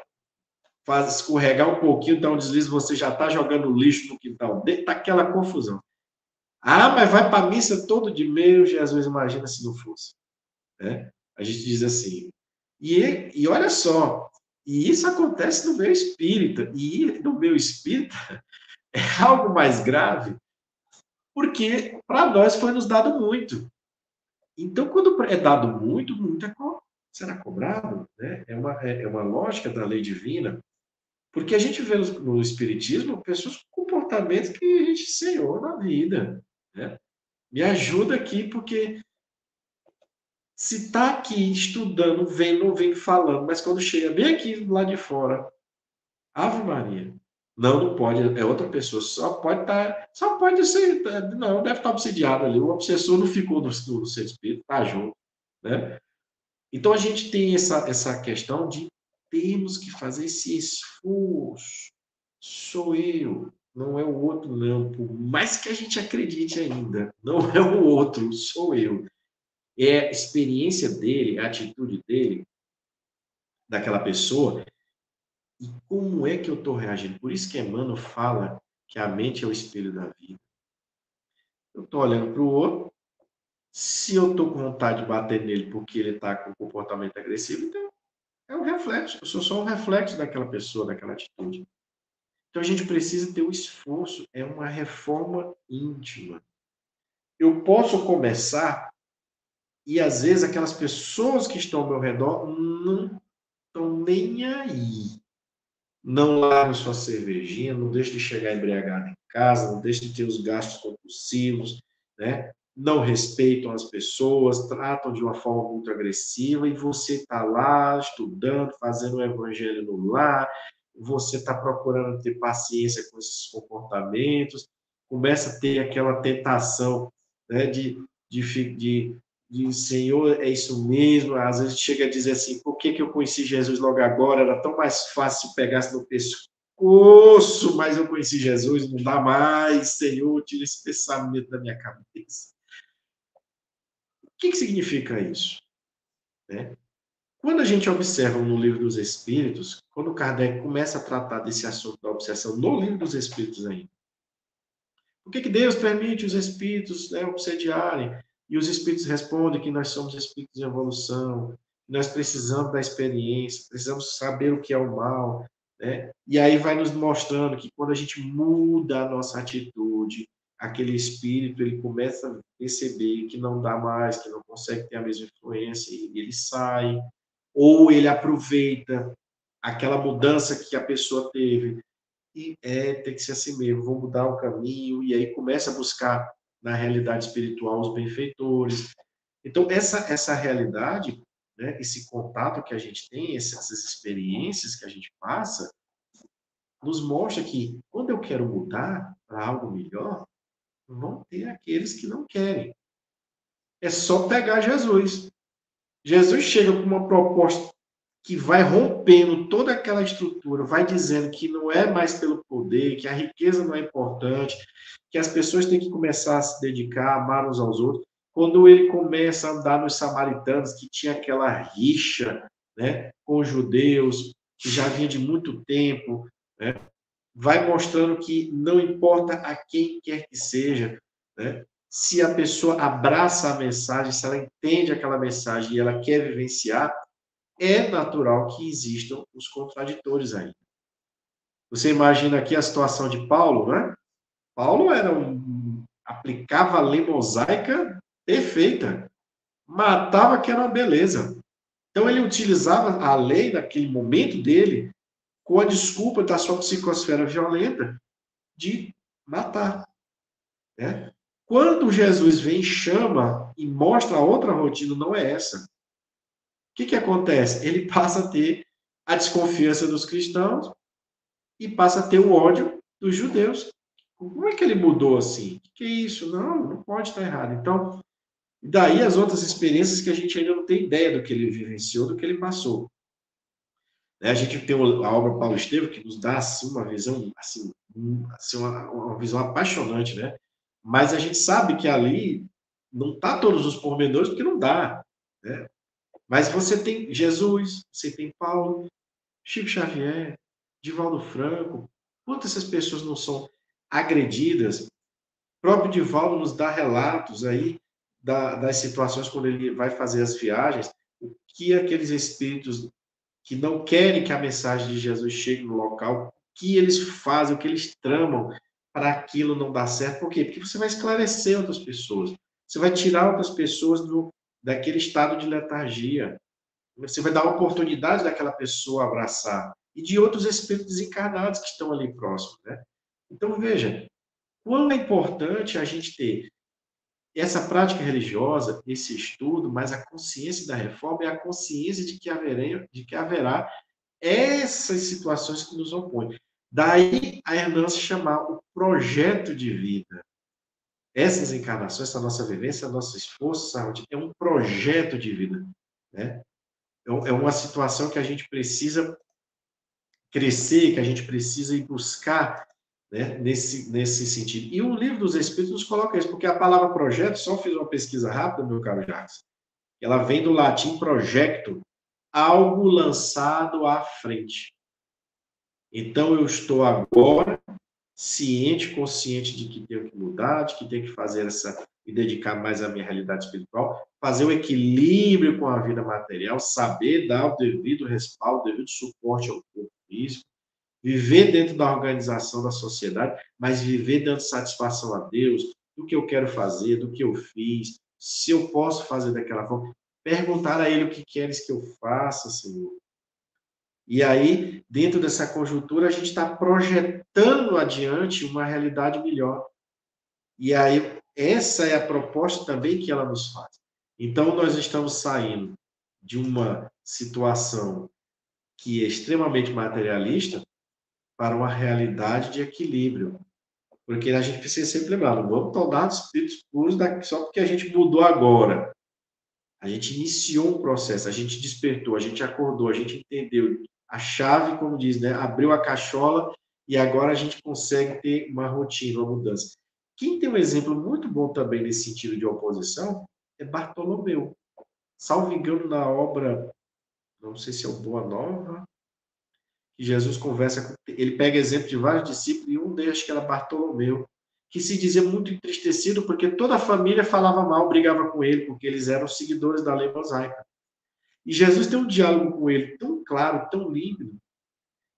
escorregar um pouquinho, dar um deslize, você já está jogando lixo no quintal dele, está aquela confusão. Mas vai para a missa todo de meio, Jesus, imagina se não fosse, né? A gente diz assim. E olha só, e isso acontece no meio espírita, e no meio espírita é algo mais grave, porque para nós foi nos dado muito. Então, quando é dado muito, será cobrado, né? É uma lógica da lei divina. Porque a gente vê no Espiritismo pessoas com comportamentos que a gente, Senhor, na vida, né? Me ajuda aqui, porque se está aqui estudando, não vem falando, mas quando chega bem aqui lá de fora, Ave Maria, não pode, é outra pessoa, só pode ser, não, deve estar obsediado ali, o obsessor não ficou no seu espírito, está junto, né? Então a gente tem essa questão de termos que fazer esse esforço. Sou eu, não é o outro, não. Por mais que a gente acredite ainda, não é o outro, sou eu. É a experiência dele, a atitude dele, daquela pessoa, e como é que eu estou reagindo. Por isso que Emmanuel fala que a mente é o espelho da vida. Eu estou olhando para o outro, se eu estou com vontade de bater nele porque ele está com um comportamento agressivo, então é um reflexo, eu sou só um reflexo daquela pessoa, daquela atitude. Então a gente precisa ter o esforço, é uma reforma íntima. Eu posso começar e às vezes aquelas pessoas que estão ao meu redor estão nem aí. Não largam sua cervejinha, não deixam de chegar embriagado em casa, não deixam de ter os gastos compulsivos, né? Não respeitam as pessoas, tratam de uma forma muito agressiva, e você está lá estudando, fazendo o evangelho no lar, você está procurando ter paciência com esses comportamentos, começa a ter aquela tentação, né, de Senhor, é isso mesmo. Às vezes chega a dizer assim: por que eu conheci Jesus logo agora? Era tão mais fácil se pegasse no pescoço, mas eu conheci Jesus, não dá mais. Senhor, tira esse pensamento da minha cabeça. O que significa isso? Né? Quando a gente observa no Livro dos Espíritos, quando Kardec começa a tratar desse assunto da obsessão no Livro dos Espíritos ainda, por que Deus permite os espíritos, né, obsediarem? E os espíritos respondem que nós somos espíritos em evolução, nós precisamos da experiência, precisamos saber o que é o mal, né? E aí vai nos mostrando que quando a gente muda a nossa atitude, aquele espírito ele começa a perceber que não dá mais, que não consegue ter a mesma influência, e ele sai, ou ele aproveita aquela mudança que a pessoa teve e tem que ser assim mesmo, vou mudar o caminho, e aí começa a buscar na realidade espiritual os benfeitores. Então, essa realidade, né, esse contato que a gente tem, essas experiências que a gente passa, nos mostra que quando eu quero mudar para algo melhor, vão ter aqueles que não querem. É só pegar Jesus. Jesus chega com uma proposta que vai rompendo toda aquela estrutura, vai dizendo que não é mais pelo poder, que a riqueza não é importante, que as pessoas têm que começar a se dedicar, amar uns aos outros. Quando ele começa a andar nos samaritanos, que tinha aquela rixa, né, com os judeus, que já vinha de muito tempo, né, vai mostrando que não importa a quem quer que seja, né, se a pessoa abraça a mensagem, se ela entende aquela mensagem e ela quer vivenciar, é natural que existam os contraditores aí. Você imagina aqui a situação de Paulo, né? Paulo aplicava a lei mosaica perfeita, matava que era uma beleza. Então ele utilizava a lei naquele momento dele com a desculpa da sua psicosfera violenta de matar, né? Quando Jesus vem, chama e mostra a outra rotina, não é essa. O que acontece? Ele passa a ter a desconfiança dos cristãos e passa a ter o ódio dos judeus. Como é que ele mudou assim? O que é isso? Não, não pode estar errado. Então, daí as outras experiências que a gente ainda não tem ideia do que ele vivenciou, do que ele passou. A gente tem a obra Paulo Estevam, que nos dá assim, uma visão, assim, uma visão apaixonante, né? Mas a gente sabe que ali não está todos os pormenores, porque não dá, né? Mas você tem Jesus, você tem Paulo, Chico Xavier, Divaldo Franco. Quantas essas pessoas não são agredidas? O próprio Divaldo nos dá relatos aí das situações quando ele vai fazer as viagens, o que aqueles espíritos que não querem que a mensagem de Jesus chegue no local, o que eles fazem, o que eles tramam para aquilo não dar certo. Por quê? Porque você vai esclarecer outras pessoas. Você vai tirar outras pessoas daquele estado de letargia. Você vai dar a oportunidade daquela pessoa abraçar. E de outros espíritos encarnados que estão ali próximos, né? Então, veja, quão é importante a gente ter essa prática religiosa, esse estudo, mas a consciência da reforma é a consciência de que haverá essas situações que nos opõem. Daí a Hernandes chamar o projeto de vida. Essas encarnações, essa nossa vivência, nosso esforço, saúde, é um projeto de vida, né? É uma situação que a gente precisa crescer, que a gente precisa ir buscar, né, nesse sentido. E o Livro dos Espíritos nos coloca isso, porque a palavra projeto, só fiz uma pesquisa rápida, meu caro Jacques, ela vem do latim projecto, algo lançado à frente. Então, eu estou agora ciente, consciente de que tenho que mudar, de que tenho que fazer me dedicar mais à minha realidade espiritual, fazer o equilíbrio com a vida material, saber dar o devido respaldo, o devido suporte ao corpo físico, viver dentro da organização da sociedade, mas viver dando satisfação a Deus do que eu quero fazer, do que eu fiz, se eu posso fazer daquela forma. Perguntar a Ele o que queres que eu faça, Senhor. E aí, dentro dessa conjuntura, a gente está projetando adiante uma realidade melhor. E aí, essa é a proposta também que ela nos faz. Então, nós estamos saindo de uma situação que é extremamente materialista para uma realidade de equilíbrio. Porque a gente precisa sempre lembrar, não vamos tornar espíritos puros só porque a gente mudou agora. A gente iniciou um processo, a gente despertou, a gente acordou, a gente entendeu. A chave, como diz, né? Abriu a cachola e agora a gente consegue ter uma rotina, uma mudança. Quem tem um exemplo muito bom também nesse sentido de oposição é Bartolomeu. Salvo engano, na obra, não sei se é o Boa Nova, que Jesus conversa com. Ele pega exemplo de vários discípulos e um deles, acho que era Bartolomeu, que se dizia muito entristecido porque toda a família falava mal, brigava com ele, porque eles eram seguidores da lei mosaica. E Jesus tem um diálogo com ele tão claro, tão límpido,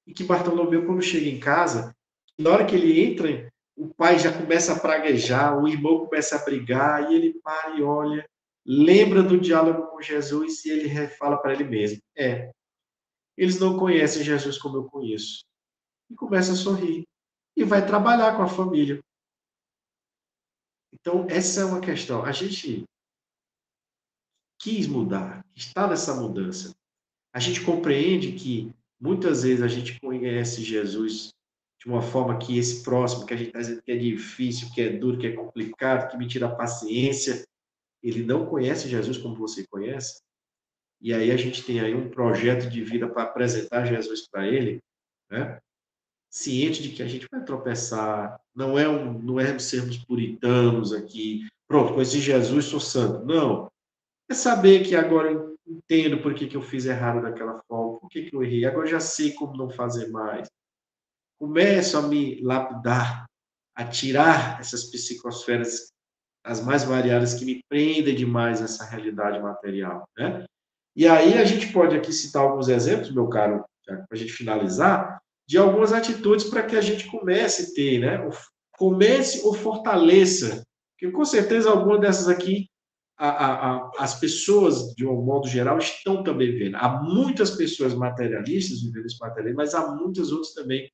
e que Bartolomeu, quando chega em casa, na hora que ele entra, o pai já começa a praguejar, o irmão começa a brigar, e ele para e olha, lembra do diálogo com Jesus e ele fala para ele mesmo: eles não conhecem Jesus como eu conheço. E começa a sorrir. E vai trabalhar com a família. Então, essa é uma questão. A gente quis mudar, está nessa mudança. A gente compreende que muitas vezes a gente conhece Jesus de uma forma que esse próximo, que a gente está dizendo que é difícil, que é duro, que é complicado, que me tira a paciência, ele não conhece Jesus como você conhece. E aí a gente tem aí um projeto de vida para apresentar Jesus para ele, né? Ciente de que a gente vai tropeçar, não é sermos puritanos aqui, pronto, conheci Jesus, sou santo. Não, é saber que agora eu entendo por que eu fiz errado daquela forma, por que eu errei, agora eu já sei como não fazer mais. Começo a me lapidar, a tirar essas psicosferas, as mais variadas, que me prendem demais essa realidade material, né? E aí a gente pode aqui citar alguns exemplos, meu caro, para a gente finalizar, de algumas atitudes para que a gente comece a ter, né? Comece ou fortaleça, porque com certeza alguma dessas aqui as pessoas, de um modo geral, estão também vendo. Há muitas pessoas materialistas vivendo esse materialismo, mas há muitas outras também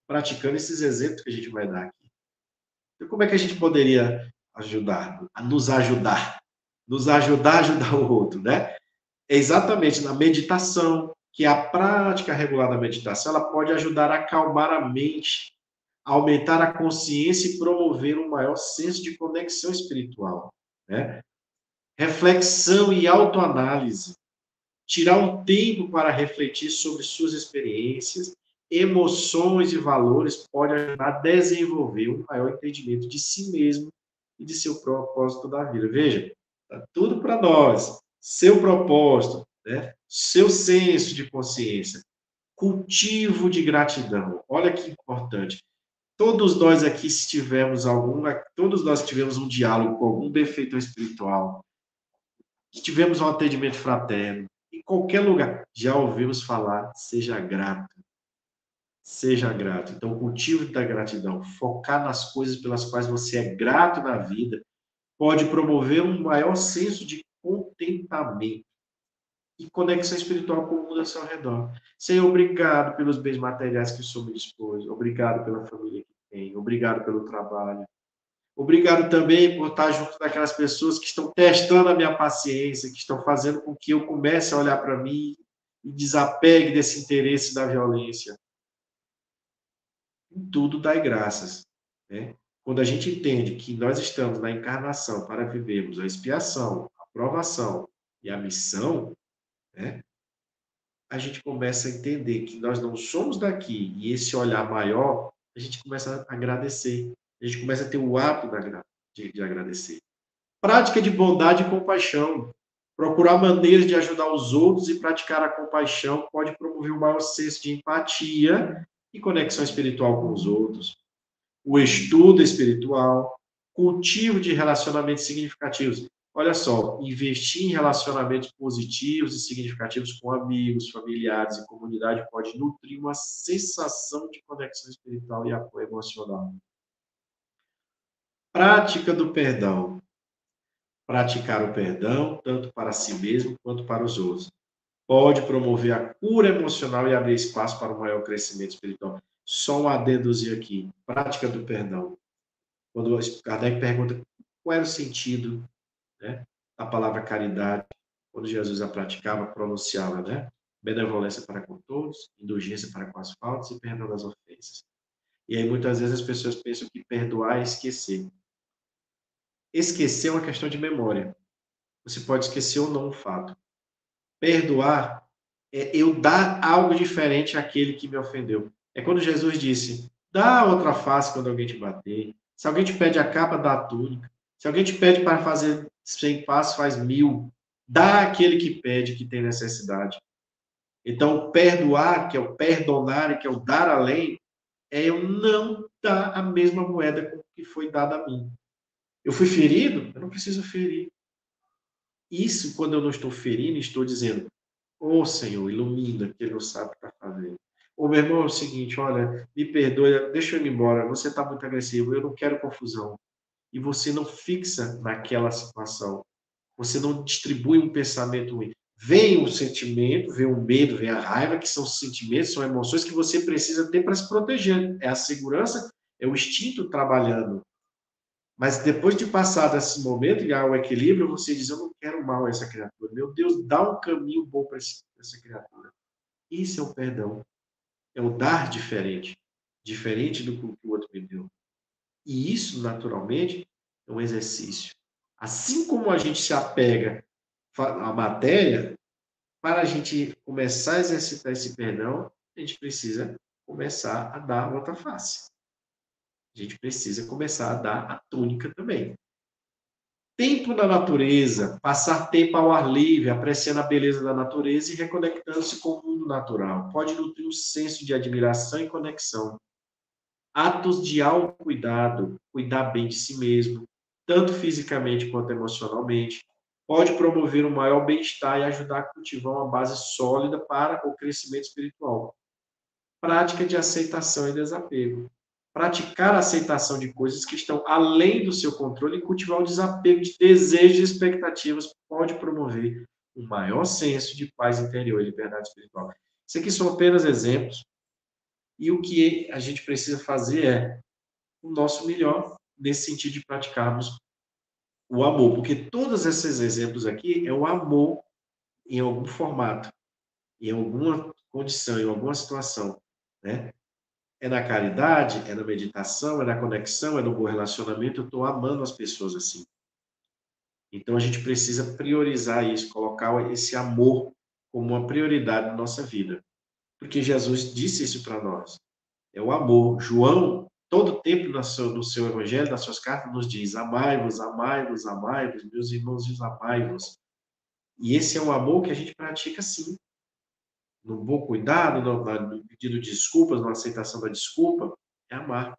praticando esses exemplos que a gente vai dar aqui. Então, como é que a gente poderia ajudar, a nos ajudar? Nos ajudar a ajudar o outro, né? É exatamente na meditação, que a prática regular da meditação, ela pode ajudar a acalmar a mente, aumentar a consciência e promover um maior senso de conexão espiritual, né? Reflexão e autoanálise. Tirar um tempo para refletir sobre suas experiências, emoções e valores pode ajudar a desenvolver um maior entendimento de si mesmo e de seu propósito da vida. Veja, está tudo para nós. Seu propósito, né? Seu senso de consciência, cultivo de gratidão. Olha que importante. Todos nós aqui, se tivermos todos nós tivemos um diálogo com algum benfeitor espiritual, que tivemos um atendimento fraterno, em qualquer lugar, já ouvimos falar, seja grato. Seja grato. Então, o cultivo da gratidão, focar nas coisas pelas quais você é grato na vida, pode promover um maior senso de contentamento e conexão espiritual com o mundo ao seu redor. Senhor, obrigado pelos bens materiais que o Senhor me dispôs, obrigado pela família que tenho, obrigado pelo trabalho. Obrigado também por estar junto daquelas pessoas que estão testando a minha paciência, que estão fazendo com que eu comece a olhar para mim e desapegue desse interesse da violência. Em tudo dai graças, né? Quando a gente entende que nós estamos na encarnação para vivermos a expiação, a provação e a missão, né? A gente começa a entender que nós não somos daqui e esse olhar maior, a gente começa a agradecer. A gente começa a ter o hábito de agradecer. Prática de bondade e compaixão. Procurar maneiras de ajudar os outros e praticar a compaixão pode promover um maior senso de empatia e conexão espiritual com os outros. O estudo espiritual, cultivo de relacionamentos significativos. Olha só, investir em relacionamentos positivos e significativos com amigos, familiares e comunidade pode nutrir uma sensação de conexão espiritual e apoio emocional. Prática do perdão. Praticar o perdão, tanto para si mesmo quanto para os outros, pode promover a cura emocional e abrir espaço para um maior crescimento espiritual. Só um adendozinho aqui. Prática do perdão. Quando Kardec pergunta qual era o sentido, né, da palavra caridade, quando Jesus a praticava, pronunciava, né? Benevolência para com todos, indulgência para com as faltas e perdão das ofensas. E aí, muitas vezes, as pessoas pensam que perdoar é esquecer. Esquecer é uma questão de memória. Você pode esquecer ou não um fato. Perdoar é eu dar algo diferente àquele que me ofendeu. É quando Jesus disse, dá outra face quando alguém te bater. Se alguém te pede a capa, dá a túnica. Se alguém te pede para fazer 100 passos, faz 1000. Dá àquele que pede, que tem necessidade. Então, perdoar, que é o perdonar, que é o dar além, é eu não dar a mesma moeda que foi dada a mim. Eu fui ferido? Eu não preciso ferir. Isso, quando eu não estou ferindo, estou dizendo, ô Senhor, ilumina, que ele não sabe o que está fazendo. Ô meu irmão, é o seguinte, olha, me perdoe, deixa eu ir embora, você está muito agressivo, eu não quero confusão. E você não fixa naquela situação. Você não distribui um pensamento ruim. Vem o sentimento, vem o medo, vem a raiva, que são sentimentos, são emoções que você precisa ter para se proteger. É a segurança, é o instinto trabalhando. Mas depois de passar desse momento e há o equilíbrio, você diz, eu não quero mal a essa criatura. Meu Deus, dá um caminho bom para essa criatura. Isso é o perdão. É o dar diferente. Diferente do que o outro me deu. E isso, naturalmente, é um exercício. Assim como a gente se apega à matéria, para a gente começar a exercitar esse perdão, a gente precisa começar a dar outra face. A gente precisa começar a dar a túnica também. Tempo na natureza, passar tempo ao ar livre, apreciando a beleza da natureza e reconectando-se com o mundo natural. Pode nutrir um senso de admiração e conexão. Atos de autocuidado, cuidar bem de si mesmo, tanto fisicamente quanto emocionalmente, pode promover um maior bem-estar e ajudar a cultivar uma base sólida para o crescimento espiritual. Prática de aceitação e desapego. Praticar a aceitação de coisas que estão além do seu controle e cultivar o desapego de desejos e expectativas pode promover um maior senso de paz interior e liberdade espiritual. Isso aqui são apenas exemplos. E o que a gente precisa fazer é o nosso melhor nesse sentido de praticarmos o amor, porque todos esses exemplos aqui é o amor em algum formato, em alguma condição, em alguma situação, né? É na caridade, é na meditação, é na conexão, é no bom relacionamento, eu estou amando as pessoas assim. Então a gente precisa priorizar isso, colocar esse amor como uma prioridade na nossa vida. Porque Jesus disse isso para nós. É o amor. João, todo tempo no seu evangelho, nas suas cartas, nos diz: amai-vos, amai-vos, amai-vos, meus irmãos, amai-vos. E esse é um amor que a gente pratica sim. No bom cuidado, no pedido de desculpas, na aceitação da desculpa, é amar.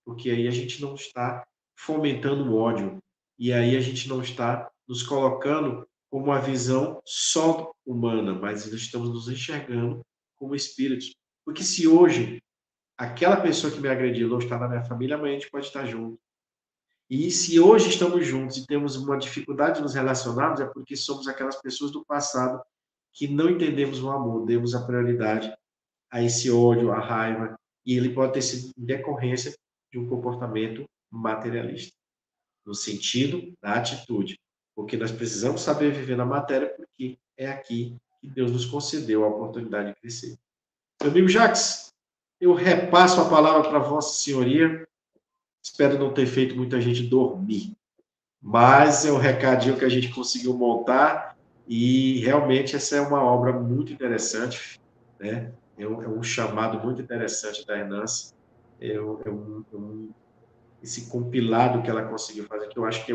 Porque aí a gente não está fomentando o ódio. E aí a gente não está nos colocando como uma visão só humana, mas estamos nos enxergando como espíritos. Porque se hoje aquela pessoa que me agrediu não está na minha família, amanhã a gente pode estar junto. E se hoje estamos juntos e temos uma dificuldade de nos relacionarmos, é porque somos aquelas pessoas do passado que não entendemos o amor, demos a prioridade a esse ódio, a raiva, e ele pode ter sido em decorrência de um comportamento materialista, no sentido da atitude. Porque nós precisamos saber viver na matéria, porque é aqui que Deus nos concedeu a oportunidade de crescer. Meu amigo Jacques, eu repasso a palavra para Vossa Senhoria. Espero não ter feito muita gente dormir, mas é um recadinho que a gente conseguiu montar e realmente essa é uma obra muito interessante, né? É um chamado muito interessante da Hernanci, esse compilado que ela conseguiu fazer, que eu acho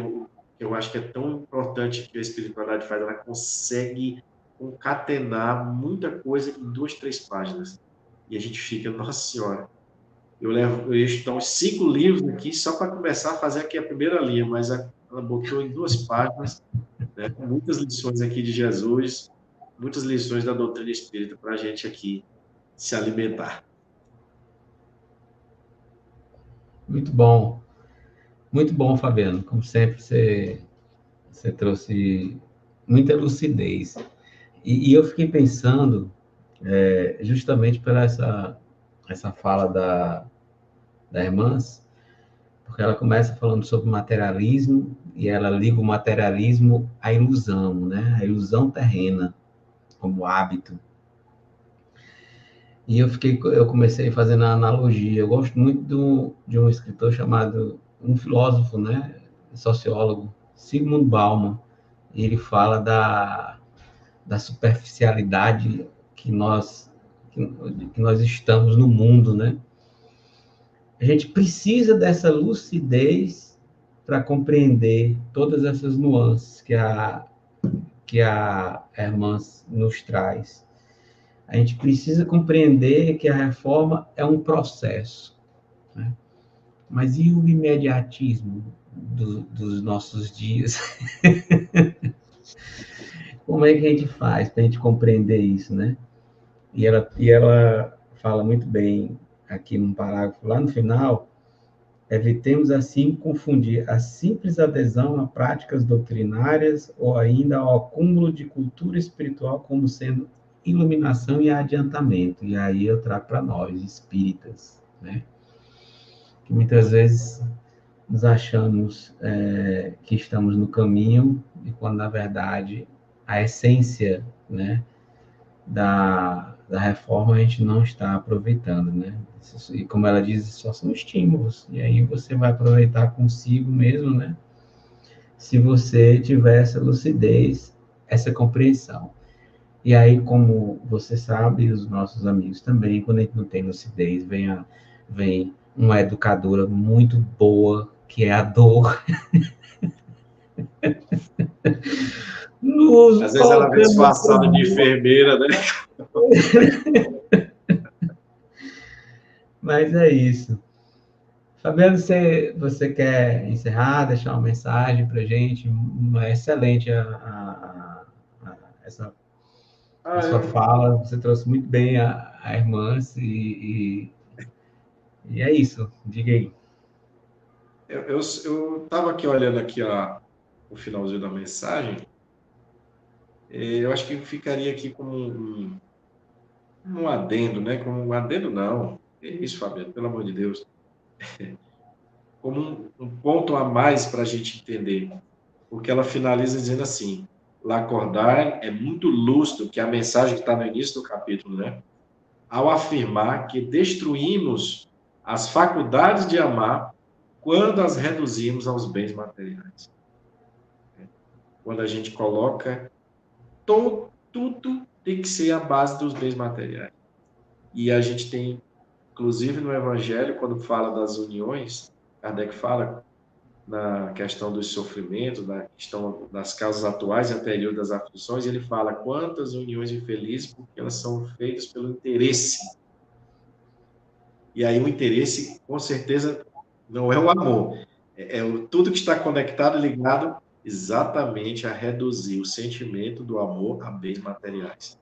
que é tão importante que a espiritualidade faz, ela consegue concatenar muita coisa em 2, 3 páginas. E a gente fica, nossa senhora, eu ia estudar uns 5 livros aqui só para começar a fazer aqui a primeira linha, mas ela botou em 2 páginas, né, muitas lições aqui de Jesus, muitas lições da doutrina espírita para a gente aqui se alimentar. Muito bom, Fabiano. Como sempre, você trouxe muita lucidez. E eu fiquei pensando, justamente pela essa fala da Irmãs, porque ela começa falando sobre materialismo e ela liga o materialismo à ilusão, né? A ilusão terrena como hábito. E eu comecei fazendo a analogia. Eu gosto muito de um escritor chamado, um filósofo, né? Sociólogo, Zygmunt Bauman. Ele fala da superficialidade que nós estamos no mundo, né? A gente precisa dessa lucidez para compreender todas essas nuances que a Hermãs nos traz. A gente precisa compreender que a reforma é um processo, né? Mas e o imediatismo dos nossos dias? Como é que a gente faz para a gente compreender isso, né? E ela fala muito bem aqui num parágrafo lá no final. Evitemos, assim, confundir a simples adesão a práticas doutrinárias ou ainda ao acúmulo de cultura espiritual como sendo iluminação e adiantamento. E aí eu trago para nós, espíritas, né? Que muitas vezes nos achamos que estamos no caminho, e quando, na verdade, a essência, né, da reforma a gente não está aproveitando, né? E como ela diz, só são estímulos. E aí você vai aproveitar consigo mesmo, né? Se você tiver essa lucidez, essa compreensão. E aí, como você sabe, e os nossos amigos também, quando a gente não tem lucidez, vem uma educadora muito boa, que é a dor. Nos Às vezes ela vem colocando no disfarçada de caminho. enfermeira, né? Mas é isso. Fabiano, você quer encerrar, deixar uma mensagem para a gente? Excelente essa a Ah, sua fala, você trouxe muito bem a Irmãs e é isso, diga aí. eu estava aqui olhando aqui o finalzinho da mensagem. Eu acho que ficaria aqui como um adendo, né? Como um adendo, não. É isso, Fabiano, pelo amor de Deus. Como um ponto a mais para a gente entender. Porque ela finaliza dizendo assim: Lacordaire é muito lúcido, que é a mensagem que está no início do capítulo, né? Ao afirmar que destruímos as faculdades de amar quando as reduzimos aos bens materiais. Quando a gente coloca tudo tem que ser a base dos bens materiais. E a gente tem, inclusive no Evangelho, quando fala das uniões, Kardec fala na questão dos sofrimentos, na questão das causas atuais e anteriores das aflições, ele fala quantas uniões infelizes, porque elas são feitas pelo interesse. E aí o interesse, com certeza, não é o amor, tudo que está conectado e ligado exatamente a reduzir o sentimento do amor a bens materiais.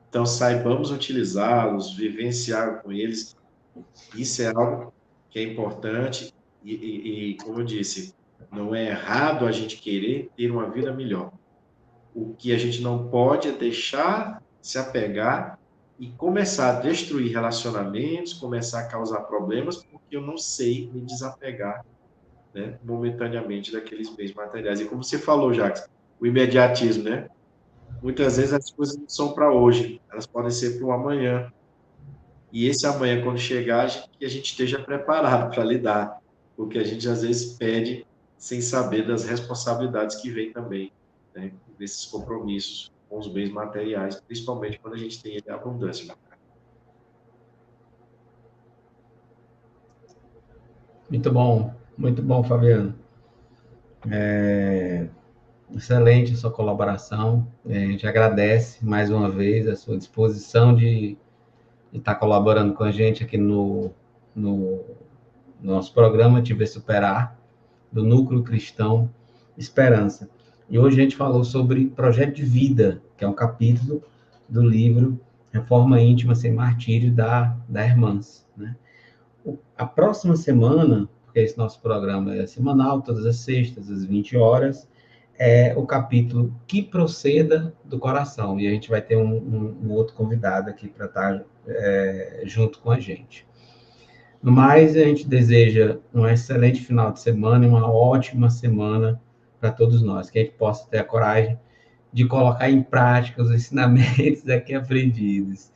Então, saibamos utilizá-los, vivenciar com eles. Isso é algo que é importante e, como eu disse, não é errado a gente querer ter uma vida melhor. O que a gente não pode é deixar se apegar e começar a destruir relacionamentos, começar a causar problemas, porque eu não sei me desapegar, né, momentaneamente daqueles bens materiais. E como você falou, Jacques, o imediatismo, né? Muitas vezes as coisas não são para hoje, elas podem ser para o amanhã. E esse amanhã, quando chegar, que a gente esteja preparado para lidar, porque a gente às vezes pede sem saber das responsabilidades que vêm também, né, desses compromissos com os bens materiais, principalmente quando a gente tem abundância. Muito bom, Fabiano. Excelente a sua colaboração. A gente agradece mais uma vez a sua disposição de estar colaborando com a gente aqui no nosso programa Te Ver Superar, do Núcleo Cristão Esperança. E hoje a gente falou sobre projeto de vida, que é um capítulo do livro Reforma Íntima Sem Martírio, da Irmãs, né? A próxima semana, porque esse nosso programa é semanal, todas as sextas, às 20 horas, é o capítulo Que Proceda do Coração, e a gente vai ter um outro convidado aqui para estar junto com a gente. No mais, a gente deseja um excelente final de semana e uma ótima semana para todos nós, que a gente possa ter a coragem de colocar em prática os ensinamentos aqui aprendidos.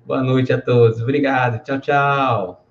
Boa noite a todos. Obrigado. Tchau, tchau.